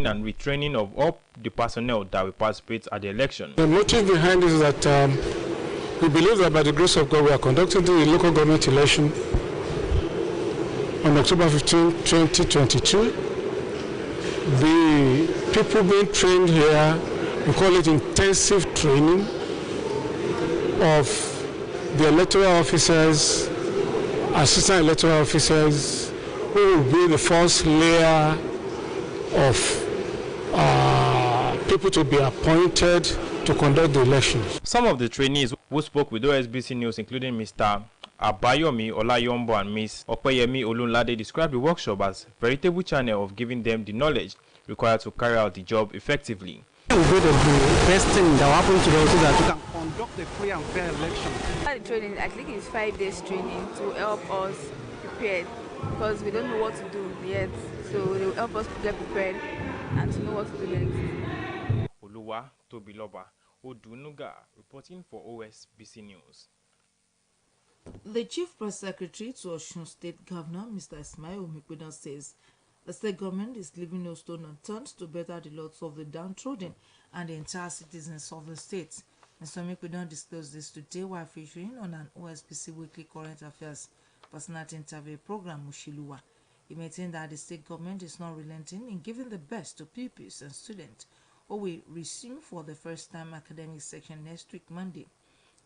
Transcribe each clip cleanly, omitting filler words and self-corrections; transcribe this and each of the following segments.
and retraining of all the personnel that will participate at the election. The motive behind this is that we believe that by the grace of God we are conducting the local government election on October 15, 2022. The people being trained here, we call it intensive training of the electoral officers, assistant electoral officers, who will be the first layer of people to be appointed to conduct the elections. Some of the trainees who spoke with OSBC News, including Mr. Abayomi Olayombo and Ms. Opeyemi Olunlade, described the workshop as a veritable channel of giving them the knowledge required to carry out the job effectively. The best thing that will happen to us is that you can conduct a free and fair election. The training, I think it's 5 days training to help us prepare, because we don't know what to do yet. So they will help us to get prepared and to know what to do next. Oluwa Tobiloba Odunuga reporting for OSBC News. The Chief Press Secretary to Osun State Governor, Mr. Ismail Omikwedan, says the state government is leaving no stone unturned to better the lots of the downtrodden and the entire citizens of the state. Mr. Omikwedan disclosed this today while featuring on an OSBC Weekly Current Affairs personality interview program, Mushiluwa. He maintained that the state government is not relenting in giving the best to pupils and students who will resume for the first time academic section next week, Monday.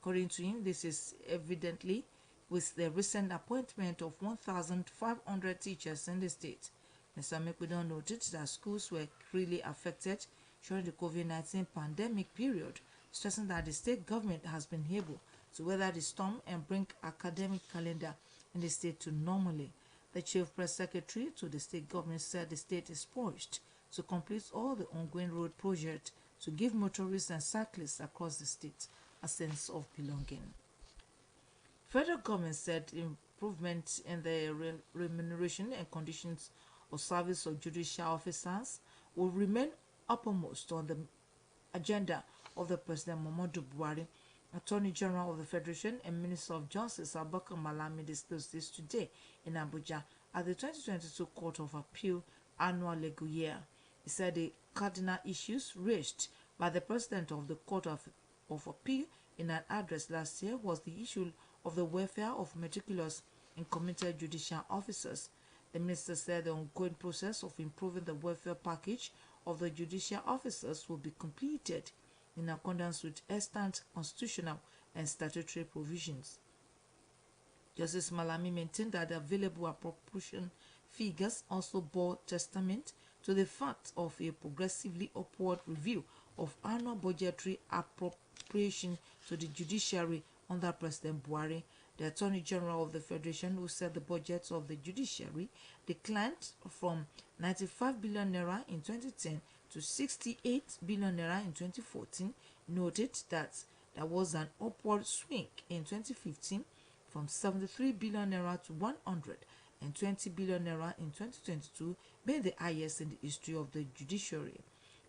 According to him, this is evidently with the recent appointment of 1,500 teachers in the state. Mr. Omikwedan noted that schools were really affected during the COVID-19 pandemic period, stressing that the state government has been able to weather the storm and bring academic calendar in the state to normally. The Chief Press Secretary to the state government said the state is poised to complete all the ongoing road projects to give motorists and cyclists across the state a sense of belonging. Federal government said improvement in the remuneration and conditions of service of judicial officers will remain uppermost on the agenda of the President Muhammadu Buhari. Attorney General of the Federation and Minister of Justice Abubakar Malami disclosed this today in Abuja at the 2022 Court of Appeal annual legal year. He said the cardinal issues raised by the President of the Court of Appeal in an address last year was the issue of the welfare of meticulous and committed judicial officers. The minister said the ongoing process of improving the welfare package of the judicial officers will be completed in accordance with extant constitutional and statutory provisions. Justice Malami maintained that the available appropriation figures also bore testament to the fact of a progressively upward review of annual budgetary appropriation to the judiciary under President Buhari. The Attorney General of the Federation, who said the budgets of the judiciary declined from 95 billion naira in 2010 to 68 billion naira in 2014, noted that there was an upward swing in 2015 from 73 billion naira to 120 billion naira in 2022, being the highest in the history of the judiciary.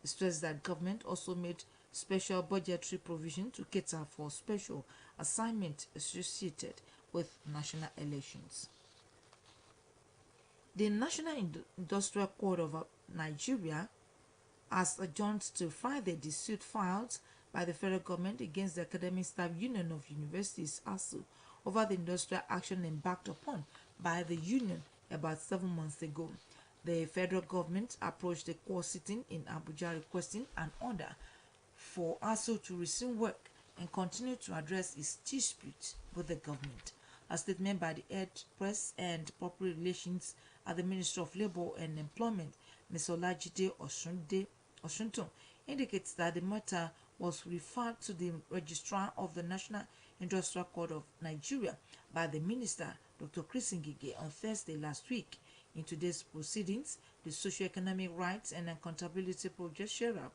He stressed that government also made special budgetary provision to cater for special assignment associated with national elections. The National Industrial Court of Nigeria has adjourned to Friday the suit filed by the federal government against the Academic Staff Union of Universities (ASU) over the industrial action embarked upon by the union about 7 months ago. The federal government approached the court sitting in Abuja requesting an order for ASU to resume work and continue to address its dispute with the government. A statement by the head press and public relations at the Ministry of Labour and Employment, Ms. Olajide Osunton, indicates that the matter was referred to the Registrar of the National Industrial Court of Nigeria by the Minister, Dr. Chris Ngige, on Thursday last week. In today's proceedings, the Socio-Economic Rights and Accountability Project (SHERAP)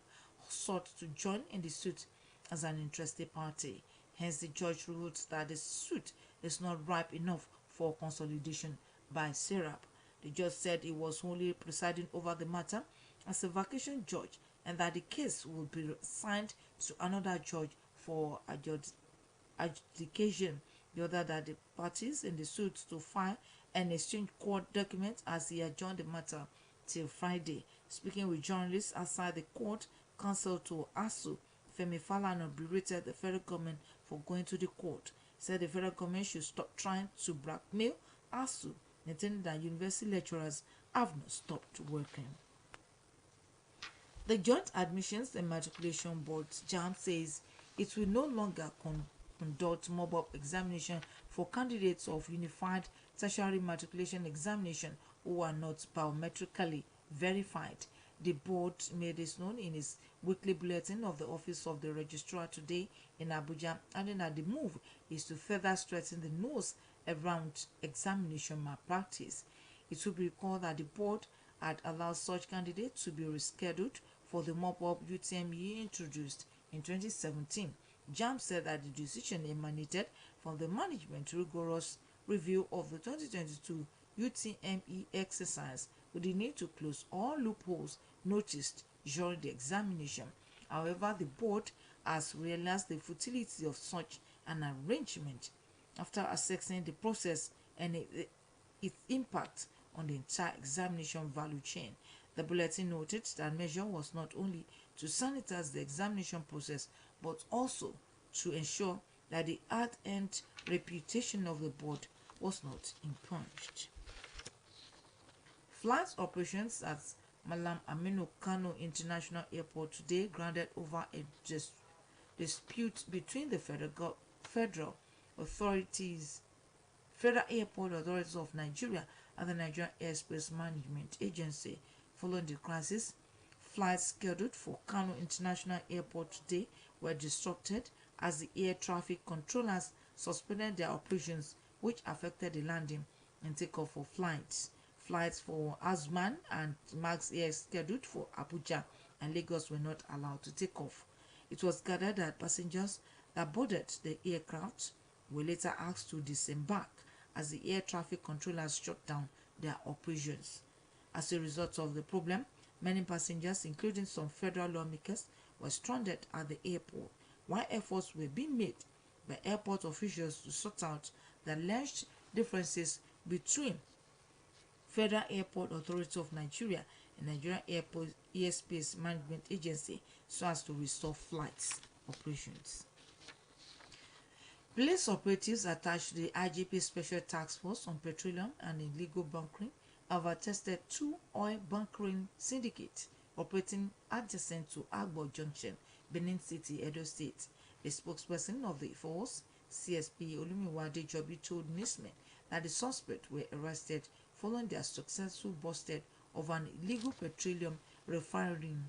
sought to join in the suit as an interested party. Hence, the judge ruled that the suit is not ripe enough for consolidation by SHERAP. The judge said he was only presiding over the matter as a vacation judge and that the case will be assigned to another judge for adjudication. He ordered that the parties in the suit to file and exchange court documents as he adjourned the matter till Friday. Speaking with journalists outside the court, counsel to ASU, Femi Falana, berated the federal government for going to the court. He said the federal government should stop trying to blackmail ASU, maintaining that university lecturers have not stopped working. The Joint Admissions and Matriculation Board, JAMB, says it will no longer conduct mobile examination for candidates of Unified Tertiary Matriculation Examination who are not biometrically verified. The board made this known in its weekly bulletin of the Office of the Registrar today in Abuja, adding that the move is to further strengthen the nose around examination malpractice. It will be recalled that the board had allowed such candidates to be rescheduled for the mop-up UTME introduced in 2017. JAMB said that the decision emanated from the management rigorous review of the 2022 UTME exercise with the need to close all loopholes noticed during the examination. However, the board has realized the futility of such an arrangement after assessing the process and its impact on the entire examination value chain. The bulletin noted that measure was not only to sanitize the examination process but also to ensure that the hard-earned reputation of the board was not impugned. Flight operations at Malam Aminu Kano International Airport today grounded over a dispute between the Federal Airport Authorities of Nigeria and the Nigerian Airspace Management Agency. Following the crisis, flights scheduled for Kano International Airport today were disrupted as the air traffic controllers suspended their operations, which affected the landing and takeoff of flights. Flights for Azman and Max Air scheduled for Abuja and Lagos were not allowed to take off. It was gathered that passengers that boarded the aircraft were later asked to disembark as the air traffic controllers shut down their operations. As a result of the problem, many passengers, including some federal lawmakers, were stranded at the airport, while efforts were being made by airport officials to sort out the alleged differences between Federal Airport Authority of Nigeria and Nigerian Airport Airspace Management Agency so as to restore flights operations. Police operatives attached to the IGP Special Task Force on Petroleum and Illegal Bunkering have attested 2 oil bunkering syndicates operating adjacent to Agbo Junction, Benin City, Edo State. The spokesperson of the force, CSP Olumiwade Jobi, told newsmen that the suspects were arrested following their successful busted of an illegal petroleum refining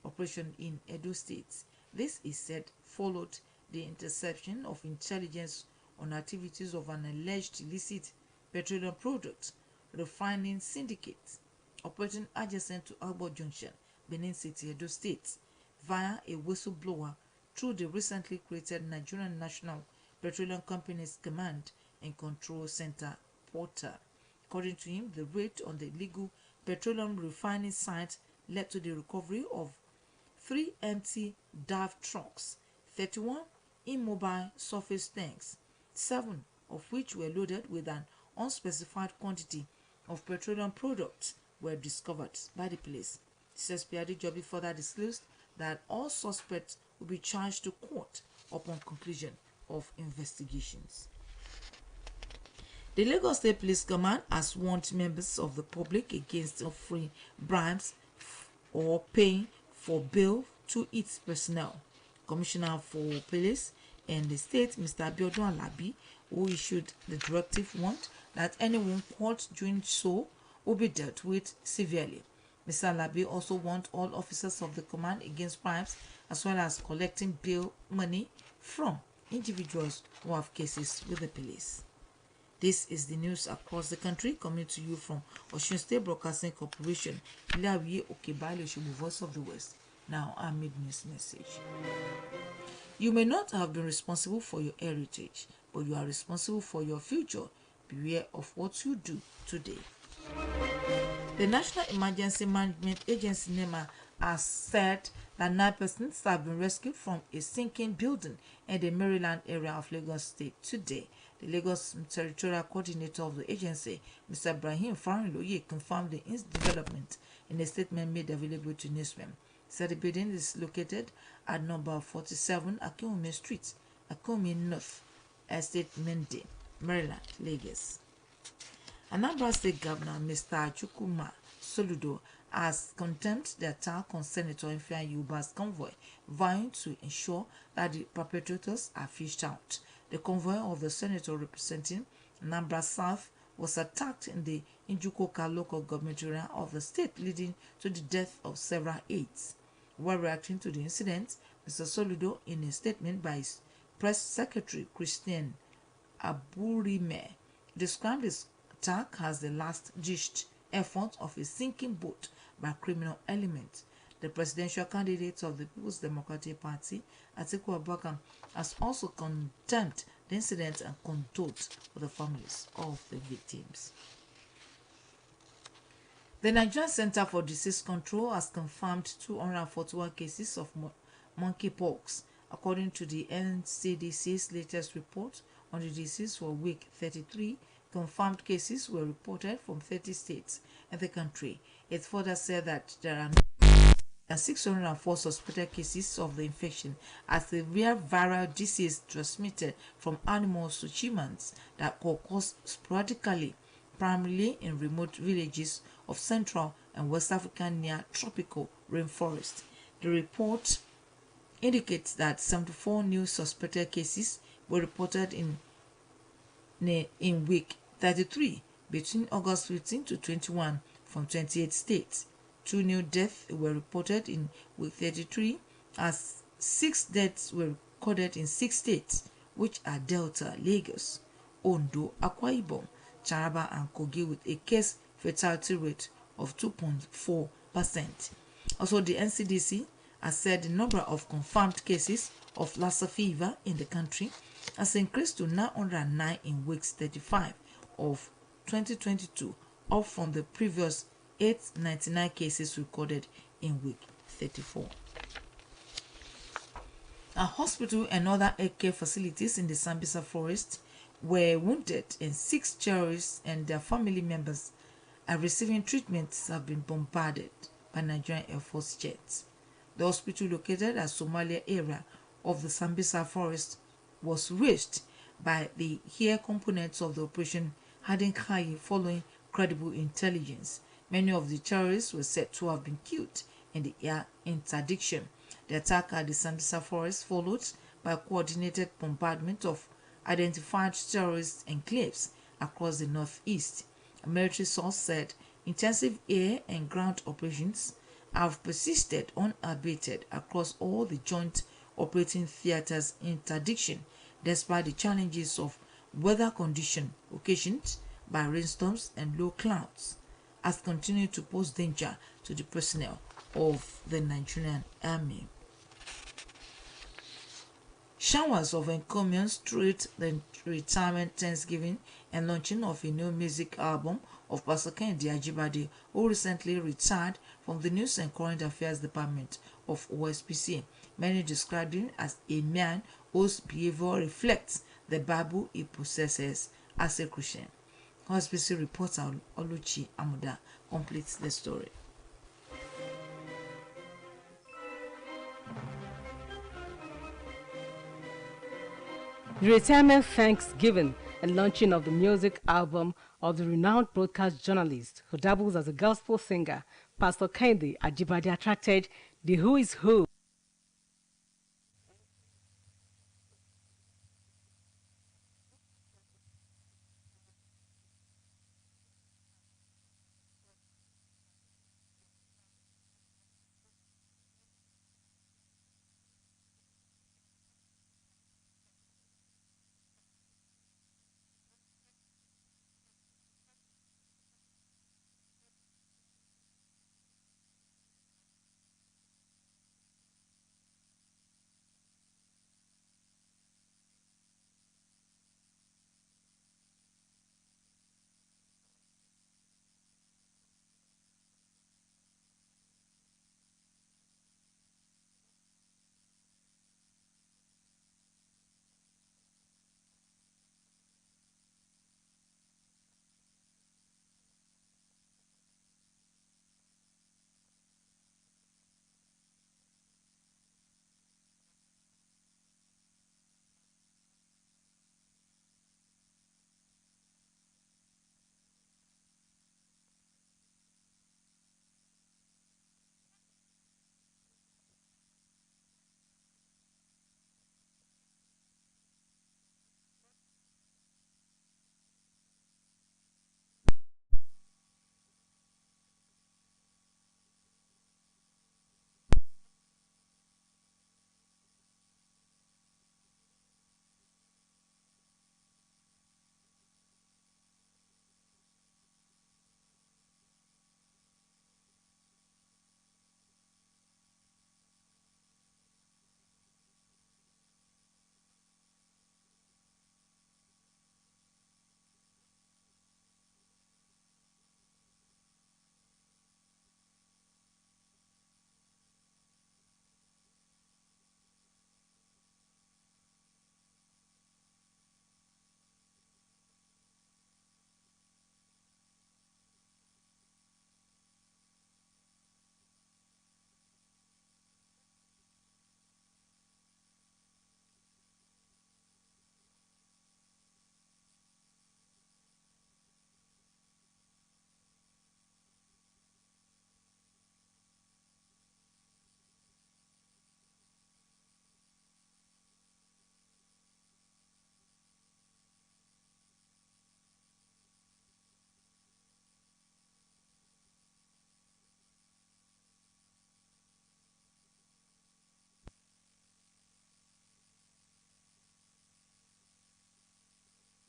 operation in Edo State. This, is said, followed the interception of intelligence on activities of an alleged illicit petroleum product refining syndicate operating adjacent to Agbo Junction, Benin City, Edo State, via a whistleblower through the recently created Nigerian National Petroleum Company's Command and Control Center portal. According to him, the raid on the illegal petroleum refining site led to the recovery of 3 empty DAF trucks, 31 immobile surface tanks, 7 of which were loaded with an unspecified quantity of petroleum products were discovered by the police. CSP Adejobi further disclosed that all suspects will be charged to court upon conclusion of investigations. The Lagos State Police Command has warned members of the public against offering bribes or paying for bail to its personnel. Commissioner for Police in the state, Mr. Abiodun Alabi, who issued the directive, warned that anyone caught doing so will be dealt with severely. Mr. Alabi also warned all officers of the command against bribes as well as collecting bail money from individuals who have cases with the police. This is the news across the country coming to you from Osun State Broadcasting Corporation, Ilawiye Okebale Oshobu, Voice of the West. Now, our mid-news message. You may not have been responsible for your heritage, but you are responsible for your future. Beware of what you do today. The National Emergency Management Agency, NEMA, has said that 9 persons have been rescued from a sinking building in the Maryland area of Lagos State today. The Lagos Territorial Coordinator of the agency, Mr. Ibrahim Farinloye, confirmed the development in a statement made available to newsmen. He said the building is located at number 47 Akinwumi Street, Akinwumi North, Estate Mende, Maryland, Lagos. Anambra State Governor Mr. Chukwuma Soludo has condemned the attack on Senator Ifeanyi Uba's convoy, vying to ensure that the perpetrators are fished out. The convoy of the senator representing Anambra South was attacked in the Njukoka local government area of the state, leading to the death of several aides. While reacting to the incident, Mr. Soludo, in a statement by his press secretary Christian Aburime, described this attack as the last-ditched effort of a sinking boat by criminal elements. The presidential candidate of the People's Democratic Party, Atiku Abubakar, has also condemned the incident and condoled with the families of the victims. The Nigerian Center for Disease Control has confirmed 241 cases of monkeypox, according to the NCDC's latest report on the disease for week 33. Confirmed cases were reported from 30 states in the country. It further said that there are 604 suspected cases of the infection as a rare viral disease transmitted from animals to humans that occurs sporadically, primarily in remote villages of Central and West Africa near tropical rainforest. The report indicates that 74 new suspected cases were reported in week 33 between August 15 to 21 from 28 states. 2 new deaths were reported in week 33 as 6 deaths were recorded in 6 states, which are Delta, Lagos, Ondo, Akwa Ibom, Taraba and Kogi, with a case fatality rate of 2.4%. Also, the NCDC has said the number of confirmed cases of Lassa fever in the country has increased to 909 in weeks 35 of 2022, up from the previous 899 cases recorded in week 34. A hospital and other healthcare facilities in the Sambisa forest were wounded, and 6 terrorists and their family members are receiving treatments have been bombarded by Nigerian Air Force jets. The hospital, located at Somalia area of the Sambisa forest, was reached by the air components of the operation Hadin Kai following credible intelligence. Many of the terrorists were said to have been killed in the air interdiction. The attack at the Sambisa forest followed by coordinated bombardment of identified terrorist enclaves across the northeast. A military source said intensive air and ground operations have persisted unabated across all the joint operating theaters interdiction, despite the challenges of weather conditions occasioned by rainstorms and low clouds, has continued to pose danger to the personnel of the Nigerian Army. Showers of encomiums treat the retirement, Thanksgiving, and launching of a new music album of Pastor Kehinde Ajibade, who recently retired from the News and Current Affairs Department of OSBC. Many described him as a man whose behavior reflects the Bible he possesses as a Christian. OSBC reporter Oluchi Amuda completes the story. The retirement Thanksgiving and launching of the music album of the renowned broadcast journalist who dabbles as a gospel singer, Pastor Kehinde Ajibade, attracted the who is who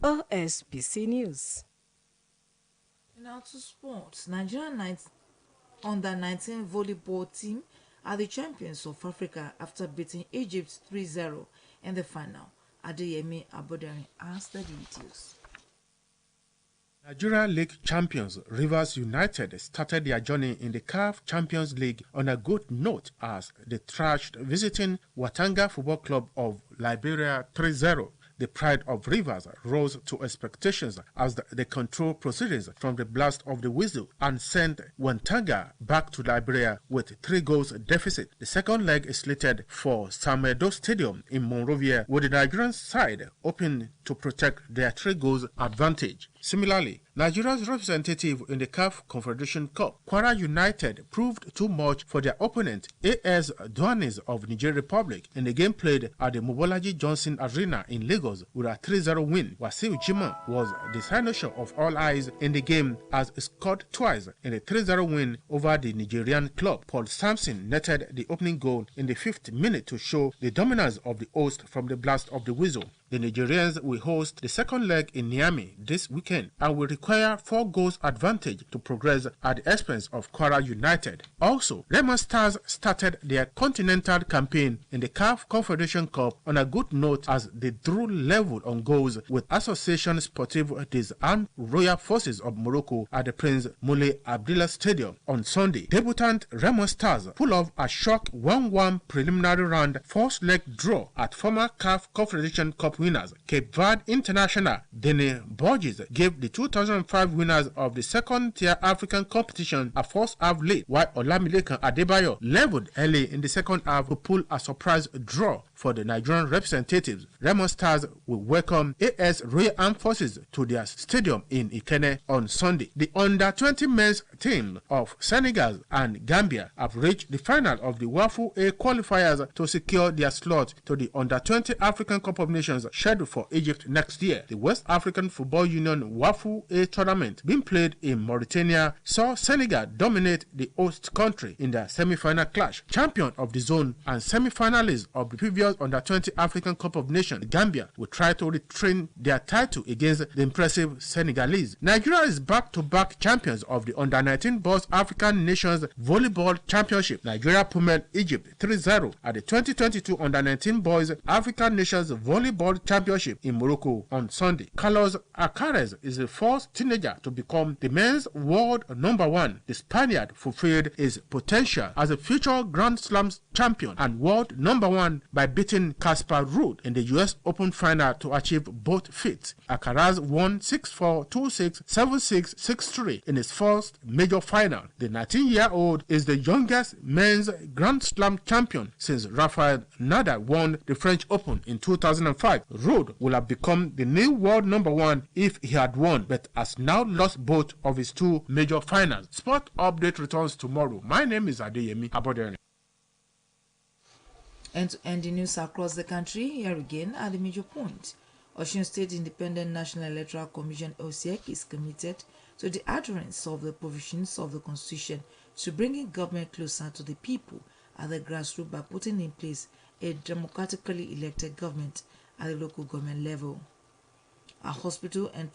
OSBC News. Now to sports. Nigeria under-19 volleyball team are the champions of Africa after beating Egypt 3-0 in the final. Adeyemi Abodari has the details. Nigeria League champions Rivers United started their journey in the CAF Champions League on a good note as they thrashed visiting Watanga Football Club of Liberia 3-0. The pride of Rivers rose to expectations as they controlled proceedings from the blast of the whistle and sent Watanga back to Liberia with 3 goals deficit. The second leg is slated for Samedo Stadium in Monrovia, with the Nigerian side hoping to protect their 3 goals advantage. Similarly, Nigeria's representative in the CAF Confederation Cup, Kwara United, proved too much for their opponent, AS Douanes of Niger Republic, in the game played at the Mobolaji Johnson Arena in Lagos with a 3-0 win. Wasiu Jima was the signature of all eyes in the game as he scored twice in a 3-0 win over the Nigerian club. Paul Sampson netted the opening goal in the 5th minute to show the dominance of the host from the blast of the whistle. The Nigerians will host the second leg in Niamey this weekend and will require 4 goals advantage to progress at the expense of Kwara United. Also, Remo Stars started their continental campaign in the CAF Confederation Cup on a good note as they drew level on goals with Association Sportive des Armed Royal Forces of Morocco at the Prince Moulay Abdullah Stadium on Sunday. Debutant Remo Stars pulled off a shock 1-1 preliminary round first leg draw at former CAF Confederation Cup winners. Cape Verde International Dene Borges gave the 2005 winners of the second-tier African competition a first-half lead, while Olamilekan Adebayo leveled early in the second half to pull a surprise draw for the Nigerian representatives. Remo Stars will welcome AS Royal Armed Forces to their stadium in Ikenne on Sunday. The under-20 men's team of Senegal and Gambia have reached the final of the WAFU A qualifiers to secure their slot to the under-20 African Cup of Nations scheduled for Egypt next year. The West African Football Union WAFU A tournament being played in Mauritania saw Senegal dominate the host country in their semi-final clash. Champion of the zone and semi-finalists of the previous under-20 African Cup of Nations, Gambia will try to retain their title against the impressive Senegalese. Nigeria is back-to-back champions of the under-19 Boys African Nations Volleyball Championship. Nigeria pummeled Egypt 3-0 at the 2022 under-19 Boys African Nations Volleyball Championship in Morocco on Sunday. Carlos Alcaraz is the first teenager to become the men's world number 1. The Spaniard fulfilled his potential as a future Grand Slam champion and world number 1 by beating Casper Ruud in the US Open final to achieve both feats. Alcaraz won 6-4, 2-6, 7-6, 6-3 in his first major final. The 19-year-old is the youngest men's Grand Slam champion since Rafael Nadal won the French Open in 2005. Ruud will have become the new world number 1 if he had won, but has now lost both of his 2 major finals. Sport Update returns tomorrow. My name is Adeyemi Abodere. And to end the news across the country, here again are the major points. Osun State Independent National Electoral Commission (OSEC) is committed to the adherence of the provisions of the Constitution to bringing government closer to the people at the grassroots by putting in place a democratically elected government at the local government level. A hospital and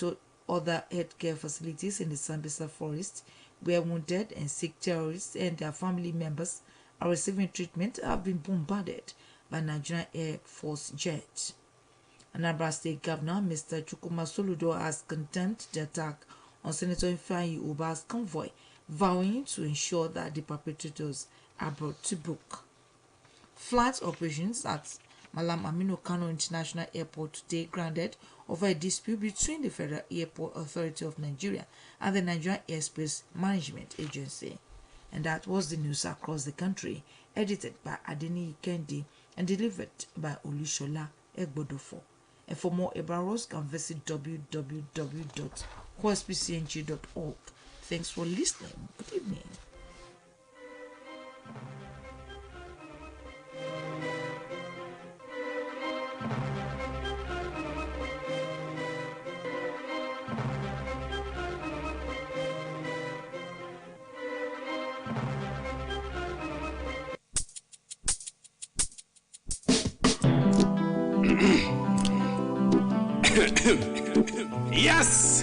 other healthcare facilities in the Sambisa forest where wounded and sick terrorists and their family members are receiving treatment have been bombarded by Nigerian Air Force jets. Anambra State Governor Mr. Chukwuma Soludo has condemned the attack on Senator Ifeanyi Uba's convoy, vowing to ensure that the perpetrators are brought to book. Flight operations at Malam Aminu Kano International Airport today grounded over a dispute between the Federal Airport Authority of Nigeria and the Nigerian Airspace Management Agency. And that was the news across the country, edited by Adeni Kendi and delivered by Olushola Egbodofo. And for more about us, can visit www.osbcng.org. Thanks for listening. Good evening. Yes.